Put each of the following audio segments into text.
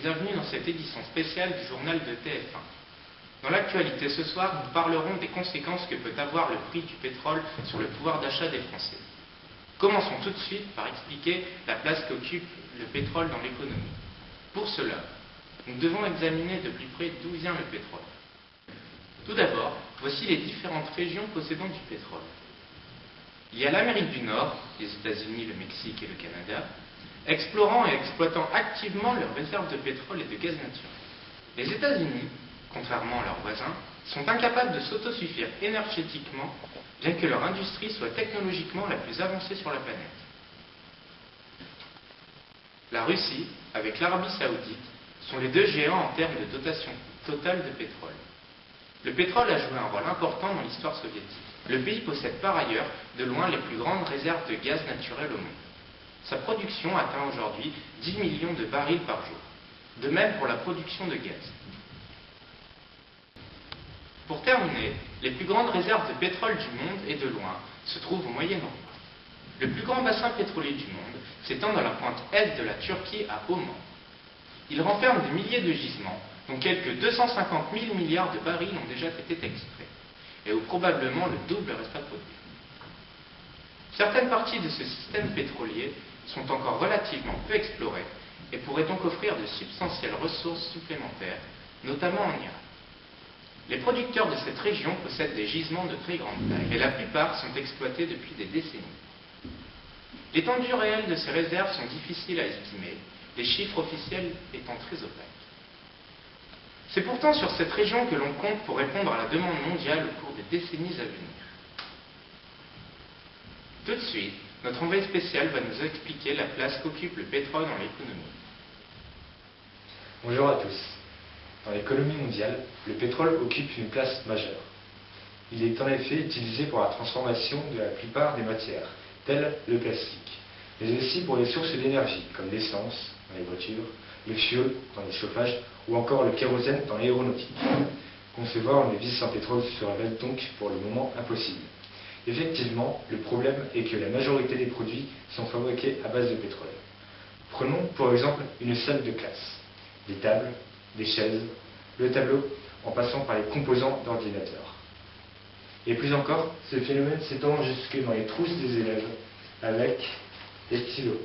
bienvenue dans cette édition spéciale du journal de TF1. Dans l'actualité ce soir, nous parlerons des conséquences que peut avoir le prix du pétrole sur le pouvoir d'achat des Français. Commençons tout de suite par expliquer la place qu'occupe le pétrole dans l'économie. Pour cela, nous devons examiner de plus près d'où vient le pétrole. Tout d'abord, voici les différentes régions possédant du pétrole. Il y a l'Amérique du Nord, les États-Unis, le Mexique et le Canada, explorant et exploitant activement leurs réserves de pétrole et de gaz naturel. Les États-Unis, contrairement à leurs voisins, sont incapables de s'autosuffire énergétiquement, bien que leur industrie soit technologiquement la plus avancée sur la planète. La Russie, avec l'Arabie Saoudite, sont les deux géants en termes de dotation totale de pétrole. Le pétrole a joué un rôle important dans l'histoire soviétique. Le pays possède par ailleurs de loin les plus grandes réserves de gaz naturel au monde. Sa production atteint aujourd'hui 10 millions de barils par jour. De même pour la production de gaz. Pour terminer, les plus grandes réserves de pétrole du monde et de loin se trouvent au Moyen-Orient. Le plus grand bassin pétrolier du monde s'étend dans la pointe est de la Turquie à Oman. Il renferme des milliers de gisements, dont quelques 250 000 milliards de barils ont déjà été extraits, et où probablement le double reste à produire. Certaines parties de ce système pétrolier sont encore relativement peu explorées et pourraient donc offrir de substantielles ressources supplémentaires, notamment en Irak. Les producteurs de cette région possèdent des gisements de très grande taille et la plupart sont exploités depuis des décennies. L'étendue réelle de ces réserves sont difficiles à estimer, les chiffres officiels étant très opaques. C'est pourtant sur cette région que l'on compte pour répondre à la demande mondiale au cours des décennies à venir. Tout de suite, notre envoyé spécial va nous expliquer la place qu'occupe le pétrole dans l'économie. Bonjour à tous. Dans l'économie mondiale, le pétrole occupe une place majeure. Il est en effet utilisé pour la transformation de la plupart des matières, telles le plastique, mais aussi pour les sources d'énergie, comme l'essence dans les voitures, le fioul dans les chauffages ou encore le kérosène dans l'aéronautique. Concevoir une vie sans pétrole se révèle donc pour le moment impossible. Effectivement, le problème est que la majorité des produits sont fabriqués à base de pétrole. Prenons pour exemple une salle de classe, des tables, des chaises, le tableau, en passant par les composants d'ordinateurs. Et plus encore, ce phénomène s'étend jusque dans les trousses des élèves, avec des stylos,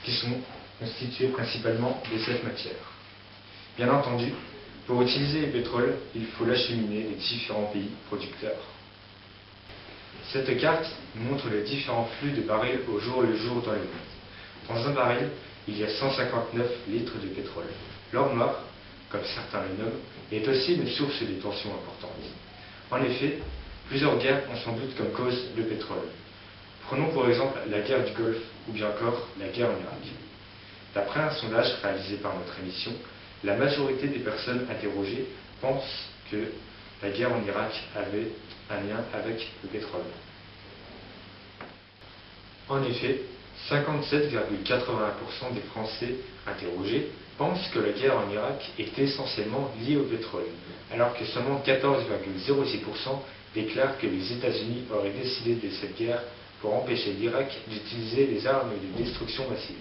qui sont constitués principalement de cette matière. Bien entendu, pour utiliser le pétrole, il faut l'acheminer des différents pays producteurs. Cette carte montre les différents flux de barils au jour le jour dans le monde. Dans un baril, il y a 159 litres de pétrole. L'or noir, comme certains le nomment, est aussi une source de tensions importante. En effet, plusieurs guerres ont sans doute comme cause le pétrole. Prenons pour exemple la guerre du Golfe ou bien encore la guerre en Irak. D'après un sondage réalisé par notre émission, la majorité des personnes interrogées pensent que la guerre en Irak avait un lien avec le pétrole. En effet, 57,81% des Français interrogés pensent que la guerre en Irak est essentiellement liée au pétrole, alors que seulement 14,06% déclarent que les États-Unis auraient décidé de cette guerre pour empêcher l'Irak d'utiliser les armes de destruction massive.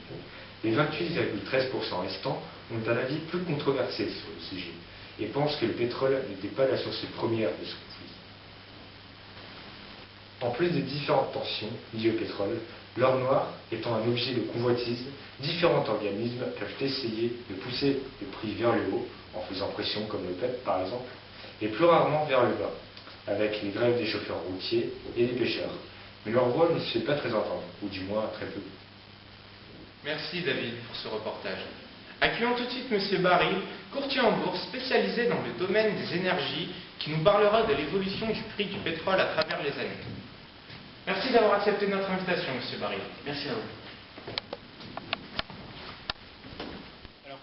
Les 28,13% restants ont un avis plus controversé sur le sujet et pensent que le pétrole n'était pas la source première de ce conflit. En plus des différentes tensions liées au pétrole, l'or noir étant un objet de convoitise, différents organismes peuvent essayer de pousser le prix vers le haut, en faisant pression comme l'OPEP par exemple, et plus rarement vers le bas, avec les grèves des chauffeurs routiers et des pêcheurs. Mais leur voix ne se fait pas très entendre, ou du moins très peu. Merci David pour ce reportage. Accueillons tout de suite M. Baril, courtier en bourse spécialisé dans le domaine des énergies, qui nous parlera de l'évolution du prix du pétrole à travers les années. Merci d'avoir accepté notre invitation, M. Baril. Merci à vous. Alors,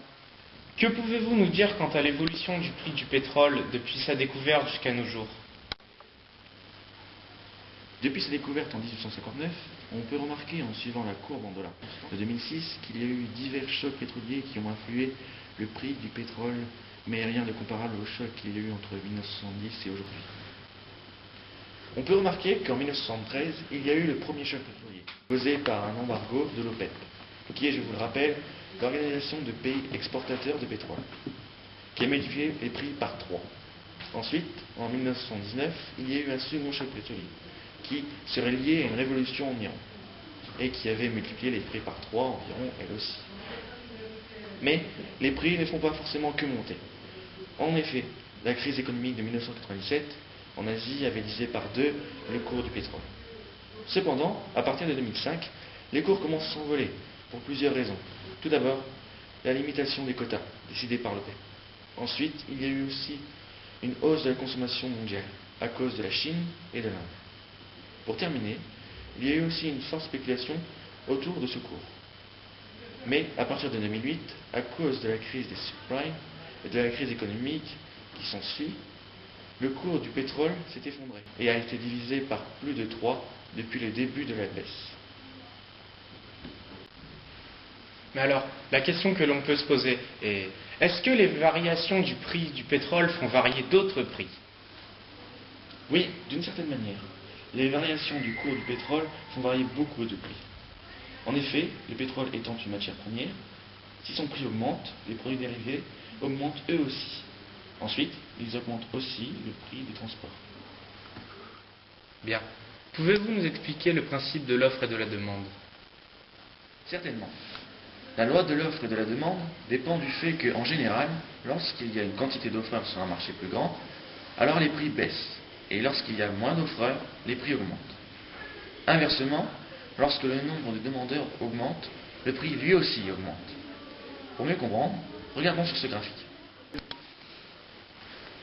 que pouvez-vous nous dire quant à l'évolution du prix du pétrole depuis sa découverte jusqu'à nos jours? Depuis sa découverte en 1859, on peut remarquer en suivant la courbe en dollars de 2006 qu'il y a eu divers chocs pétroliers qui ont influé le prix du pétrole, mais rien de comparable au choc qu'il y a eu entre 1970 et aujourd'hui. On peut remarquer qu'en 1973, il y a eu le premier choc pétrolier, causé par un embargo de l'OPEP. qui est, je vous le rappelle, l'Organisation de pays exportateurs de pétrole, qui a multiplié les prix par 3. Ensuite, en 1919, il y a eu un second choc pétrolier, qui serait lié à une révolution en Iran, et qui avait multiplié les prix par 3 environ, elle aussi. Mais les prix ne font pas forcément que monter. En effet, la crise économique de 1997 en Asie avait divisé par 2 le cours du pétrole. Cependant, à partir de 2005, les cours commencent à s'envoler pour plusieurs raisons. Tout d'abord, la limitation des quotas décidée par l'OPEP. Ensuite, il y a eu aussi une hausse de la consommation mondiale à cause de la Chine et de l'Inde. Pour terminer, il y a eu aussi une forte spéculation autour de ce cours. Mais à partir de 2008, à cause de la crise des subprimes et de la crise économique qui s'ensuit, le cours du pétrole s'est effondré et a été divisé par plus de 3 depuis le début de la baisse. Mais alors, la question que l'on peut se poser est, est-ce que les variations du prix du pétrole font varier d'autres prix? Oui, d'une certaine manière. Les variations du cours du pétrole font varier beaucoup de prix. En effet, le pétrole étant une matière première, si son prix augmente, les produits dérivés augmentent eux aussi. Ensuite, ils augmentent aussi le prix des transports. Bien. Pouvez-vous nous expliquer le principe de l'offre et de la demande? Certainement. La loi de l'offre et de la demande dépend du fait qu'en général, lorsqu'il y a une quantité d'offreurs sur un marché plus grand, alors les prix baissent. Et lorsqu'il y a moins d'offreurs, les prix augmentent. Inversement, lorsque le nombre de demandeurs augmente, le prix lui aussi augmente. Pour mieux comprendre, regardons sur ce graphique.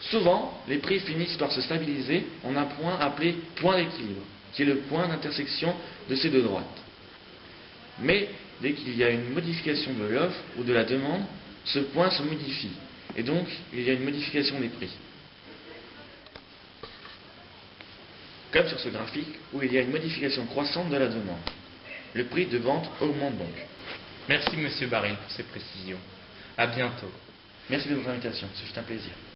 Souvent, les prix finissent par se stabiliser en un point appelé point d'équilibre, qui est le point d'intersection de ces deux droites. Mais dès qu'il y a une modification de l'offre ou de la demande, ce point se modifie, et donc il y a une modification des prix. Comme sur ce graphique où il y a une modification croissante de la demande. Le prix de vente augmente donc. Merci Monsieur Baril pour ces précisions. À bientôt. Merci de votre invitation, ce fut un plaisir.